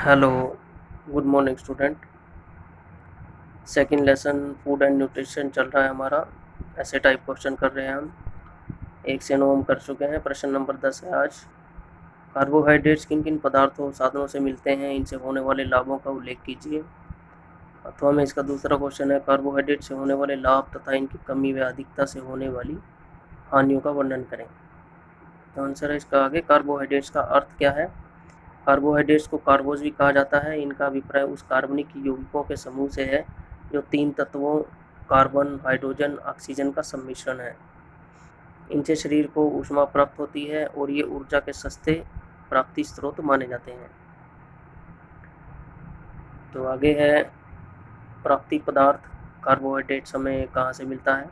Hello, good morning student. Second lesson food and nutrition चल रहा है हमारा। ऐसे टाइप क्वेश्चन कर रहे हैं हम। 1 से 9 हम कर चुके हैं। प्रश्न नंबर 10 है आज। कार्बोहाइड्रेट्स किन किन पदार्थों साधनों से मिलते हैं, इनसे होने वाले लाभों का उल्लेख कीजिए। अथवा में इसका दूसरा क्वेश्चन है, कार्बोहाइड्रेट से होने वाले लाभ तथा इनकी कमी व अधिकता से होने वाली हानियों का वर्णन करें। तो आंसर है इसका आगे। कार्बोहाइड्रेट्स का अर्थ क्या है? कार्बोहाइड्रेट्स को कार्बोज भी कहा जाता है। इनका अभिप्राय उस कार्बनिक यौगिकों के समूह से है जो 3 तत्वों कार्बन, हाइड्रोजन, ऑक्सीजन का सम्मिश्रण है। इनसे शरीर को ऊष्मा प्राप्त होती है और ये ऊर्जा के सस्ते प्राप्ति स्रोत माने जाते हैं। तो आगे है प्राप्ति पदार्थ। कार्बोहाइड्रेट्स हमें कहाँ से मिलता है?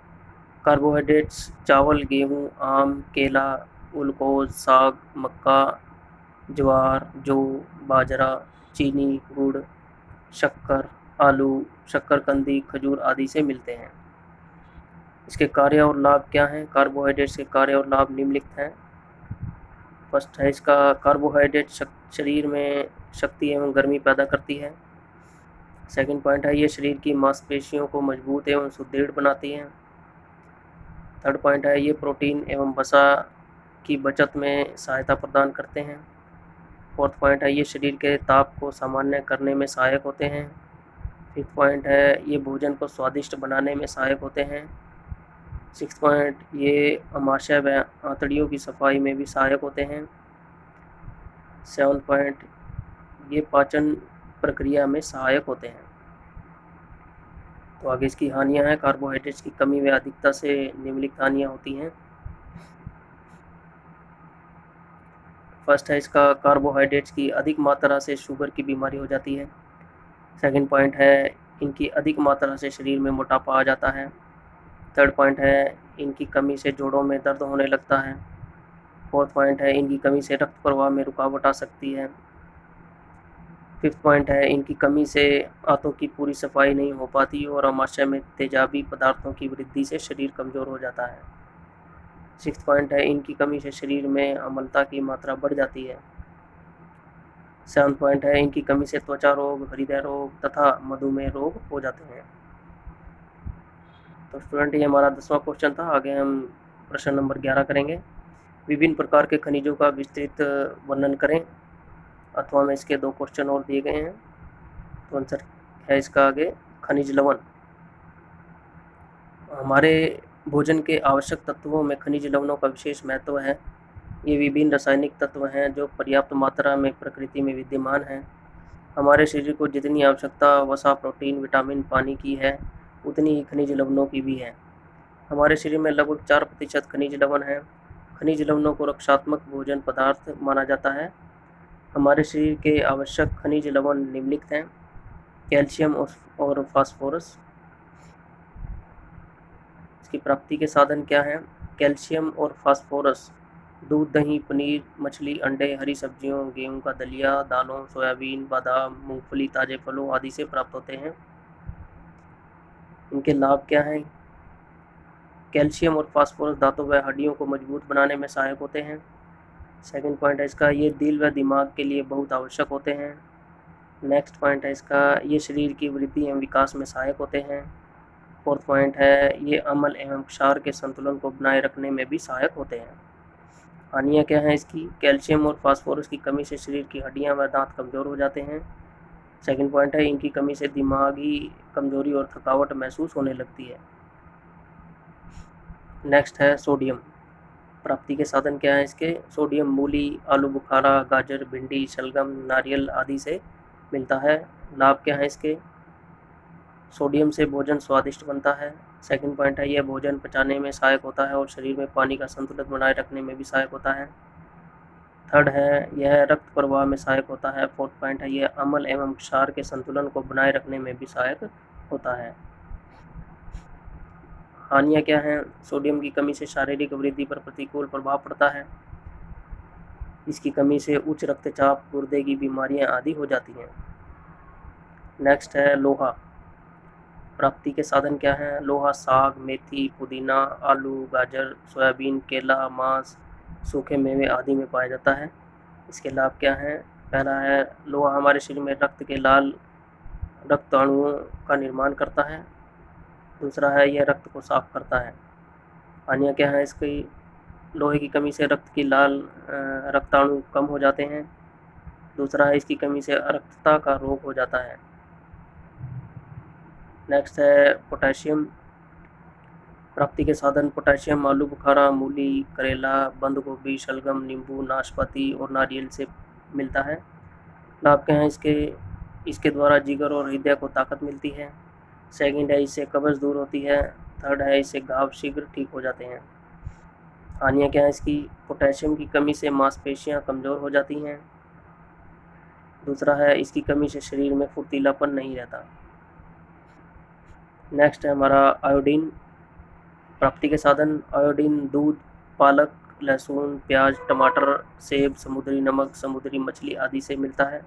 कार्बोहाइड्रेट्स चावल, गेहूँ, आम, केला, ग्लूकोज, साग, मक्का, ज्वार, जौ, बाजरा, चीनी, गुड़, शक्कर, आलू, शक्करकंदी, खजूर आदि से मिलते हैं। इसके कार्य और लाभ क्या हैं? कार्बोहाइड्रेट्स के कार्य और लाभ निम्नलिखित हैं। फर्स्ट है इसका, कार्बोहाइड्रेट शरीर में शक्ति एवं गर्मी पैदा करती है। सेकंड पॉइंट है, ये शरीर की मांसपेशियों को मजबूत एवं सुदृढ़ बनाती हैं। थर्ड पॉइंट है, ये प्रोटीन एवं वसा की बचत में सहायता प्रदान करते हैं। फोर्थ पॉइंट है, ये शरीर के ताप को सामान्य करने में सहायक होते हैं। फिफ्थ पॉइंट है, ये भोजन को स्वादिष्ट बनाने में सहायक होते हैं। सिक्स पॉइंट, ये अमाशय व आंतड़ियों की सफाई में भी सहायक होते हैं। सेवन पॉइंट, ये पाचन प्रक्रिया में सहायक होते हैं। तो आगे इसकी हानियां हैं। कार्बोहाइड्रेट्स की कमी व अधिकता से निम्नलिखित हानियां होती हैं। फर्स्ट है इसका, कार्बोहाइड्रेट्स की अधिक मात्रा से शुगर की बीमारी हो जाती है। सेकंड पॉइंट है, इनकी अधिक मात्रा से शरीर में मोटापा आ जाता है। थर्ड पॉइंट है, इनकी कमी से जोड़ों में दर्द होने लगता है। फोर्थ पॉइंट है, इनकी कमी से रक्त प्रवाह में रुकावट आ सकती है। फिफ्थ पॉइंट है, इनकी कमी से आंतों की पूरी सफाई नहीं हो पाती और आमाशय में तेजाबी पदार्थों की वृद्धि से शरीर कमज़ोर हो जाता है। सिक्स्थ पॉइंट है, इनकी कमी से शरीर में अम्लता की मात्रा बढ़ जाती है। सेवन्थ पॉइंट है, इनकी कमी से त्वचा रोग, हृदय रोग तथा मधुमेह रोग हो जाते हैं। तो स्टूडेंट, ये हमारा 10वां क्वेश्चन था। आगे हम प्रश्न नंबर 11 करेंगे। विभिन्न प्रकार के खनिजों का विस्तृत वर्णन करें। अथवा में इसके 2 क्वेश्चन और दिए गए हैं। तो आंसर है इसका आगे, खनिज लवण। हमारे भोजन के आवश्यक तत्वों में खनिज लवणों का विशेष महत्व है। ये विभिन्न रासायनिक तत्व हैं जो पर्याप्त मात्रा में प्रकृति में विद्यमान हैं। हमारे शरीर को जितनी आवश्यकता वसा, प्रोटीन, विटामिन, पानी की है, उतनी ही खनिज लवणों की भी है। हमारे शरीर में लगभग 4% खनिज लवण है। खनिज लवणों को रक्षात्मक भोजन पदार्थ माना जाता है। हमारे शरीर के आवश्यक खनिज लवण निम्नलिखित हैं। कैल्शियम और फास्फोरस। इसकी प्राप्ति के साधन क्या हैं? कैल्शियम और फास्फोरस दूध, दही, पनीर, मछली, अंडे, हरी सब्जियों, गेहूं का दलिया, दालों, सोयाबीन, बादाम, मूंगफली, ताजे फलों आदि से प्राप्त होते हैं। इनके लाभ क्या हैं? कैल्शियम और फास्फोरस दांतों व हड्डियों को मजबूत बनाने में सहायक होते हैं। सेकंड पॉइंट है इसका, ये दिल व दिमाग के लिए बहुत आवश्यक होते हैं। नेक्स्ट पॉइंट है इसका, ये शरीर की वृद्धि एवं विकास में सहायक होते हैं। फोर्थ पॉइंट है, ये अम्ल एवं क्षार के संतुलन को बनाए रखने में भी सहायक होते हैं। हानियाँ क्या हैं इसकी? कैल्शियम और फास्फोरस की कमी से शरीर की हड्डियाँ व दांत कमज़ोर हो जाते हैं। सेकंड पॉइंट है, इनकी कमी से दिमागी कमजोरी और थकावट महसूस होने लगती है। नेक्स्ट है सोडियम। प्राप्ति के साधन क्या है इसके? सोडियम मूली, आलू बुखारा, गाजर, भिंडी, शलगम, नारियल आदि से मिलता है। लाभ क्या है इसके? सोडियम से भोजन स्वादिष्ट बनता है। सेकंड पॉइंट है, यह भोजन पचाने में सहायक होता है और शरीर में पानी का संतुलन बनाए रखने में भी सहायक होता है। थर्ड है, यह रक्त प्रवाह में सहायक होता है। फोर्थ पॉइंट है, यह अम्ल एवं क्षार के संतुलन को बनाए रखने में भी सहायक होता है। हानियाँ क्या हैं? सोडियम की कमी से शारीरिक वृद्धि पर प्रतिकूल प्रभाव पड़ता है। इसकी कमी से उच्च रक्तचाप, गुर्दे की बीमारियां आदि हो जाती हैं। नेक्स्ट है लोहा। प्राप्ति के साधन क्या हैं? लोहा साग, मेथी, पुदीना, आलू, गाजर, सोयाबीन, केला, मांस, सूखे मेवे आदि में पाया जाता है। इसके लाभ क्या हैं? पहला है लोहा हमारे शरीर में रक्त के लाल रक्त अणुओं का निर्माण करता है। दूसरा है यह रक्त को साफ करता है। हानियाँ क्या हैं इसकी? लोहे की कमी से रक्त की लाल रक्ताणु कम हो जाते हैं। दूसरा है इसकी कमी से अरक्तता का रोग हो जाता है। नेक्स्ट है पोटेशियम। प्राप्ति के साधन पोटेशियम आलू बुखारा, मूली, करेला, बंद गोभी, शलगम, नींबू, नाशपाती और नारियल से मिलता है। लाभ क्या हैं इसके? इसके द्वारा जिगर और हृदय को ताकत मिलती है। सेकंड है इससे कब्ज दूर होती है। थर्ड है इससे घाव शीघ्र ठीक हो जाते हैं। हानियाँ क्या हैं इसकी? पोटेशियम की कमी से मांसपेशियाँ कमज़ोर हो जाती हैं। दूसरा है इसकी कमी से शरीर में फुर्तीलापन नहीं रहता। नेक्स्ट है हमारा आयोडीन। प्राप्ति के साधन आयोडीन दूध, पालक, लहसुन, प्याज, टमाटर, सेब, समुद्री नमक, समुद्री मछली आदि से मिलता है।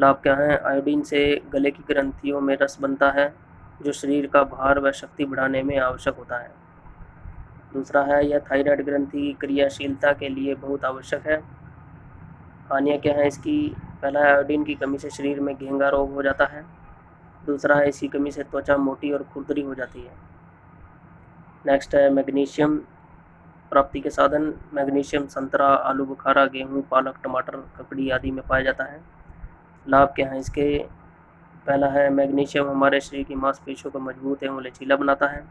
लाभ क्या हैं? आयोडीन से गले की ग्रंथियों में रस बनता है जो शरीर का भार व शक्ति बढ़ाने में आवश्यक होता है। दूसरा है यह थायराइड ग्रंथि की क्रियाशीलता के लिए बहुत आवश्यक है। हानियाँ क्या हैं इसकी? पहला है आयोडीन की कमी से शरीर में घेंगा रोग हो जाता है। दूसरा है इसकी कमी से त्वचा मोटी और खुरदरी हो जाती है। नेक्स्ट है मैग्नीशियम। प्राप्ति के साधन मैग्नीशियम संतरा, आलू बुखारा, गेहूँ, पालक, टमाटर, ककड़ी आदि में पाया जाता है। लाभ क्या हैं इसके? पहला है मैग्नीशियम हमारे शरीर की मांसपेशियों को मजबूत एवं लचीला बनाता है।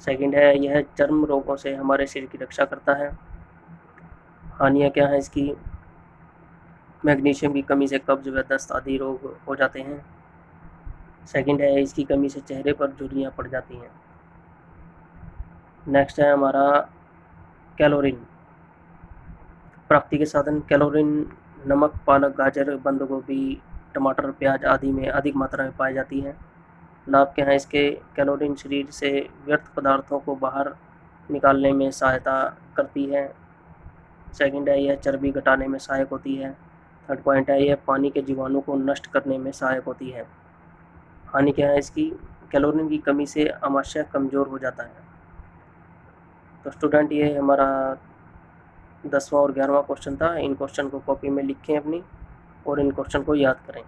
सेकंड है यह चर्म रोगों से हमारे शरीर की रक्षा करता है। हानियाँ क्या हैं इसकी? मैग्नीशियम की कमी से कब्ज व दस्त आदि रोग हो जाते हैं। सेकंड है इसकी कमी से चेहरे पर झुर्रियाँ पड़ जाती हैं। नेक्स्ट है हमारा कैलोरीन। प्राप्ति के साधन कैलोरीन नमक, पालक, गाजर, बंद गोभी, टमाटर, प्याज आदि में अधिक मात्रा में पाई जाती है। लाभ क्या हैं इसके? कैलोरीन शरीर से व्यर्थ पदार्थों को बाहर निकालने में सहायता करती है। सेकंड है यह चर्बी घटाने में सहायक होती है। थर्ड पॉइंट है यह पानी के जीवाणु को नष्ट करने में सहायक होती है। हानि क्या है इसकी? कैलोरीन की कमी से आमाशय कमज़ोर हो जाता है। तो स्टूडेंट ये हमारा 10वां और 11वां क्वेश्चन था। इन क्वेश्चन को कॉपी में लिखें अपनी और इन क्वेश्चन को याद करें।